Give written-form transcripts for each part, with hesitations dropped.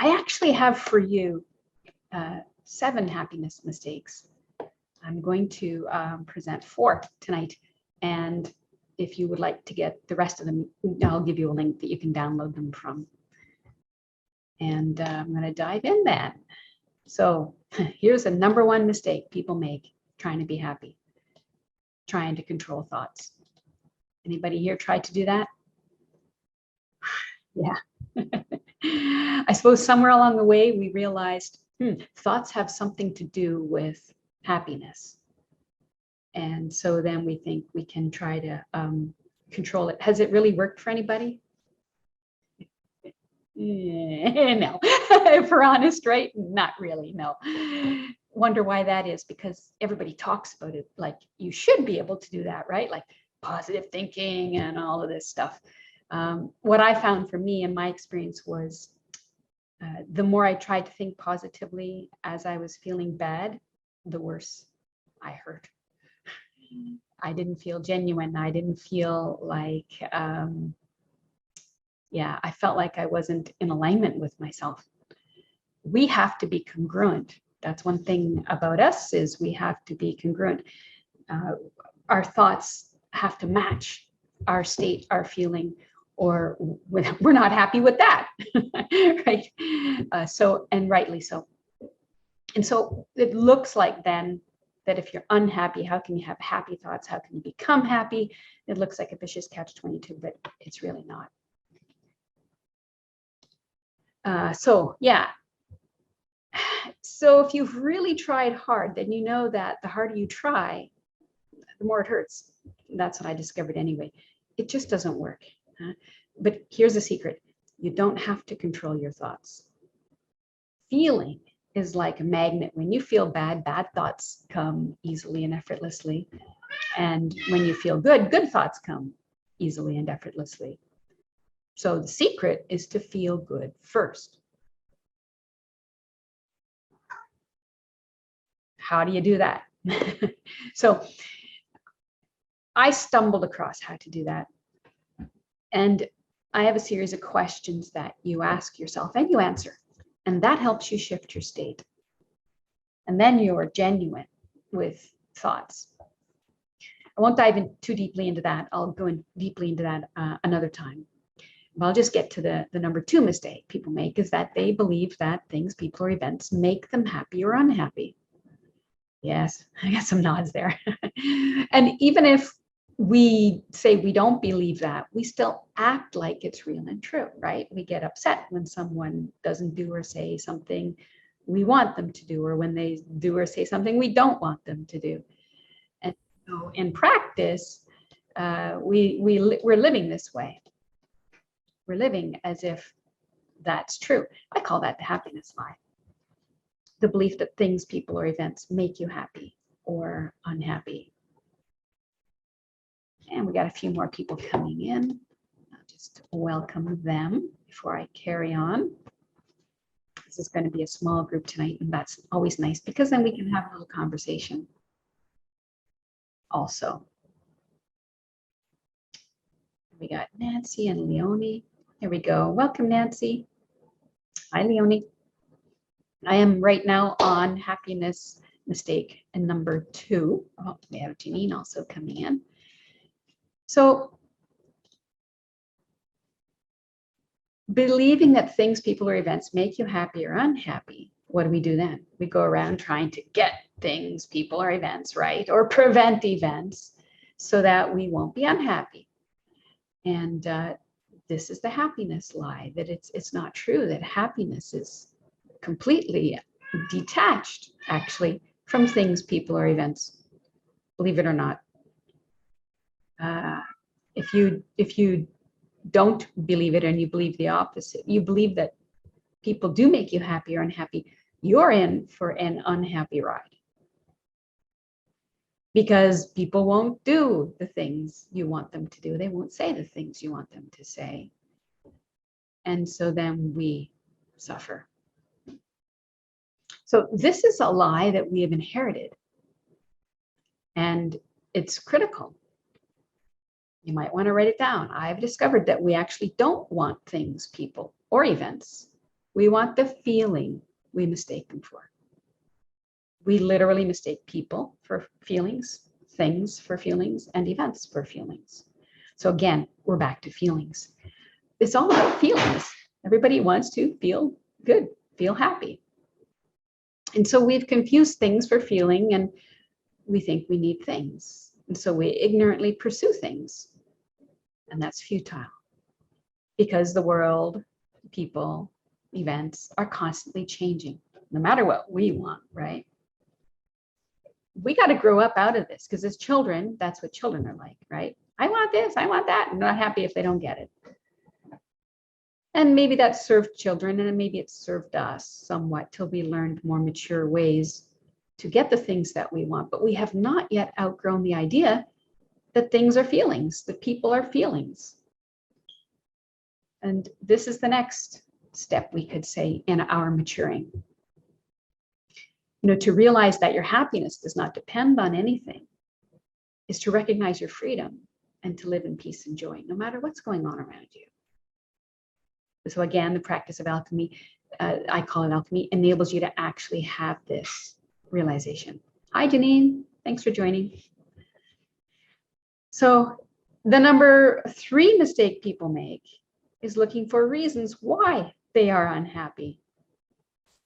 I actually have for you 7 happiness mistakes. I'm going to present 4 tonight. And if you would like to get the rest of them, I'll give you a link that you can download them from. And I'm going to dive in then. So here's a #1 mistake people make trying to be happy, trying to control thoughts. Anybody here tried to do that? Yeah. I suppose somewhere along the way we realized thoughts have something to do with happiness. And so then we think we can try to control it. Has it really worked for anybody? No, if we're honest, right? Not really, no. Wonder why that is, because everybody talks about it like you should be able to do that, right? Like positive thinking and all of this stuff. What I found for me in my experience was the more I tried to think positively as I was feeling bad, the worse I hurt. I didn't feel genuine. I didn't feel like, I felt like I wasn't in alignment with myself. We have to be congruent. That's one thing about us, is we have to be congruent. Our thoughts have to match our state, our feeling, or we're not happy with that, right? So, and rightly so. And so it looks like then that if you're unhappy, how can you have happy thoughts? How can you become happy? It looks like a vicious catch-22, but it's really not. So if you've really tried hard, then you know that the harder you try, the more it hurts. That's what I discovered anyway. It just doesn't work. But here's the secret. You don't have to control your thoughts. Feeling is like a magnet. When you feel bad, bad thoughts come easily and effortlessly. And when you feel good, good thoughts come easily and effortlessly. So the secret is to feel good first. How do you do that? So I stumbled across how to do that. And I have a series of questions that you ask yourself and you answer. And that helps you shift your state. And then you're genuine with thoughts. I won't dive in too deeply into that. I'll go in deeply into that another time. But I'll just get to the #2 mistake people make, is that they believe that things, people, or events make them happy or unhappy. Yes, I got some nods there. And even if we say we don't believe that, we still act like it's real and true, right? We get upset when someone doesn't do or say something we want them to do, or when they do or say something we don't want them to do. And so in practice, we're living this way. We're living as if that's true. I call that the happiness lie. The belief that things, people, or events make you happy or unhappy. And we got a few more people coming in. I'll just welcome them before I carry on. This is going to be a small group tonight, and that's always nice, because then we can have a little conversation also. We got Nancy and Leonie. Here we go. Welcome, Nancy. Hi, Leonie. I am right now on happiness mistake and #2. Oh, we have Janine also coming in. So believing that things, people, or events make you happy or unhappy, what do we do then? We go around trying to get things, people, or events, right? Or prevent events so that we won't be unhappy. And this is the happiness lie, that it's not true, that happiness is completely detached, actually, from things, people, or events. Believe it or not. If you don't believe it and you believe the opposite, you believe that people do make you happy or unhappy, you're in for an unhappy ride. Because people won't do the things you want them to do. They won't say the things you want them to say. And so then we suffer. So this is a lie that we have inherited. And it's critical. You might want to write it down. I've discovered that we actually don't want things, people, or events We want the feeling we mistake them for. We literally mistake people for feelings, things for feelings, and events for feelings. So again, we're back to feelings. It's all about feelings. Everybody wants to feel good, feel happy. And so we've confused things for feeling, and we think we need things. And so we ignorantly pursue things. And that's futile because the world, people, events are constantly changing, no matter what we want, right? We got to grow up out of this because as children, that's what children are like, right? I want this, I want that. I'm not happy if they don't get it. And maybe that served children, and maybe it served us somewhat till we learned more mature ways to get the things that we want. But we have not yet outgrown the idea that things are feelings, that people are feelings. And this is the next step, we could say, in our maturing. To realize that your happiness does not depend on anything is to recognize your freedom and to live in peace and joy, no matter what's going on around you. So again, the practice of alchemy, I call it alchemy, enables you to actually have this realization. Hi, Janine. Thanks for joining. So the number 3 mistake people make is looking for reasons why they are unhappy.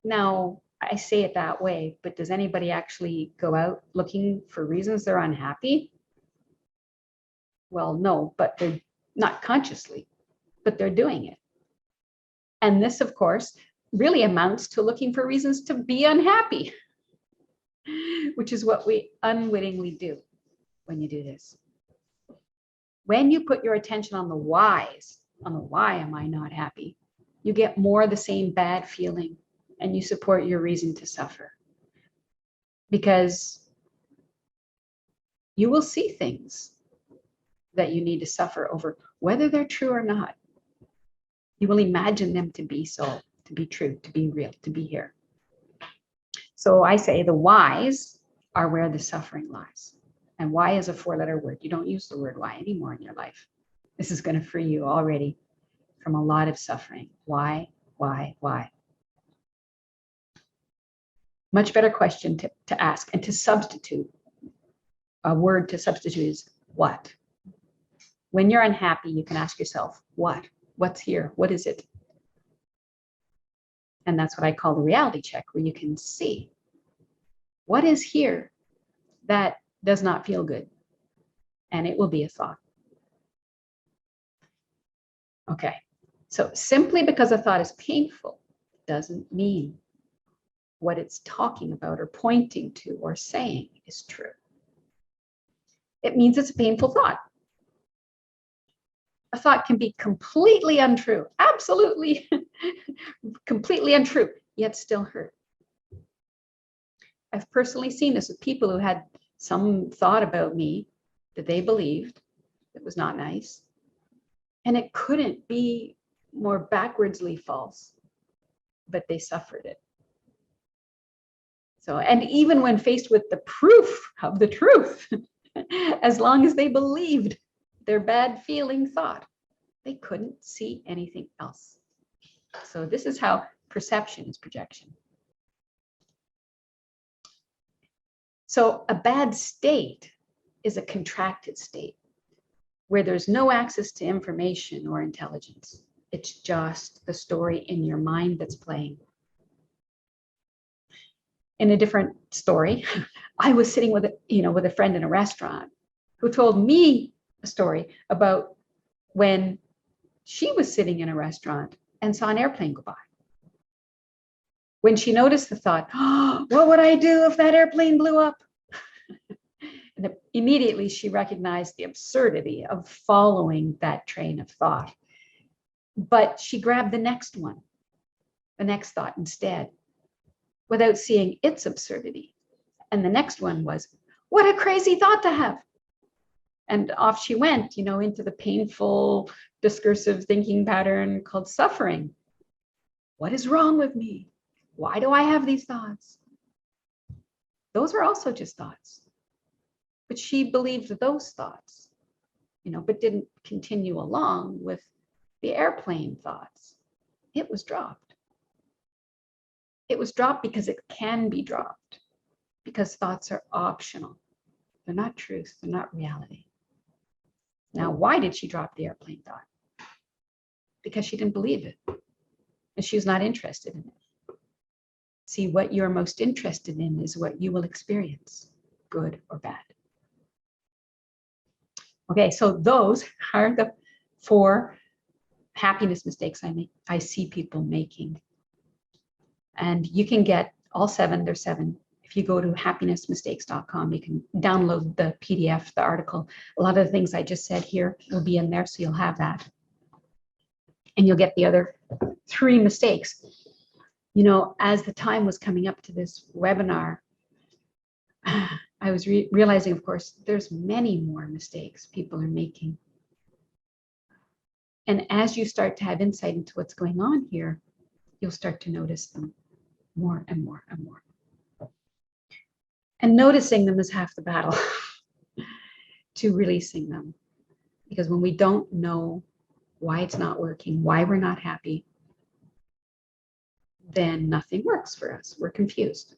Now, I say it that way, but does anybody actually go out looking for reasons they're unhappy? Well, no, but they're not consciously, but they're doing it. And this, of course, really amounts to looking for reasons to be unhappy, which is what we unwittingly do when you do this. When you put your attention on the whys, on the why am I not happy, you get more of the same bad feeling and you support your reason to suffer. Because you will see things that you need to suffer over, whether they're true or not. You will imagine them to be so, to be true, to be real, to be here. So I say the whys are where the suffering lies. And why is a 4-letter word. You don't use the word why anymore in your life. This is going to free you already from a lot of suffering. Why? Much better question to ask and to substitute. A word to substitute is what? When you're unhappy, you can ask yourself, what? What's here? What is it? And that's what I call the reality check, where you can see what is here that does not feel good. And it will be a thought. Okay, so simply because a thought is painful doesn't mean what it's talking about or pointing to or saying is true. It means it's a painful thought. A thought can be completely untrue, absolutely completely untrue, yet still hurt. I've personally seen this with people who had some thought about me that they believed that was not nice. And it couldn't be more backwardsly false, but they suffered it. So, and even when faced with the proof of the truth, as long as they believed their bad feeling thought, they couldn't see anything else. So this is how perception is projection. So a bad state is a contracted state where there's no access to information or intelligence. It's just the story in your mind that's playing. In a different story, I was sitting with a friend in a restaurant who told me a story about when she was sitting in a restaurant and saw an airplane go by. When she noticed the thought, oh, what would I do if that airplane blew up? And immediately she recognized the absurdity of following that train of thought. But she grabbed the next one, the next thought instead, without seeing its absurdity. And the next one was, what a crazy thought to have. And off she went, into the painful discursive thinking pattern called suffering. What is wrong with me? Why do I have these thoughts? Those are also just thoughts. But she believed those thoughts, but didn't continue along with the airplane thoughts. It was dropped. It was dropped because it can be dropped, because thoughts are optional. They're not truth. They're not reality. Now, why did she drop the airplane thought? Because she didn't believe it, and she was not interested in it. See, what you're most interested in is what you will experience, good or bad. Okay, so those are the 4 happiness mistakes I see people making. And you can get all 7, there's 7. If you go to happinessmistakes.com, you can download the PDF, the article. A lot of the things I just said here will be in there, so you'll have that. And you'll get the other 3 mistakes. You know, as the time was coming up to this webinar, I was realizing, of course, there's many more mistakes people are making. And as you start to have insight into what's going on here, you'll start to notice them more and more and more. And noticing them is half the battle to releasing them. Because when we don't know why it's not working, why we're not happy, then nothing works for us. We're confused.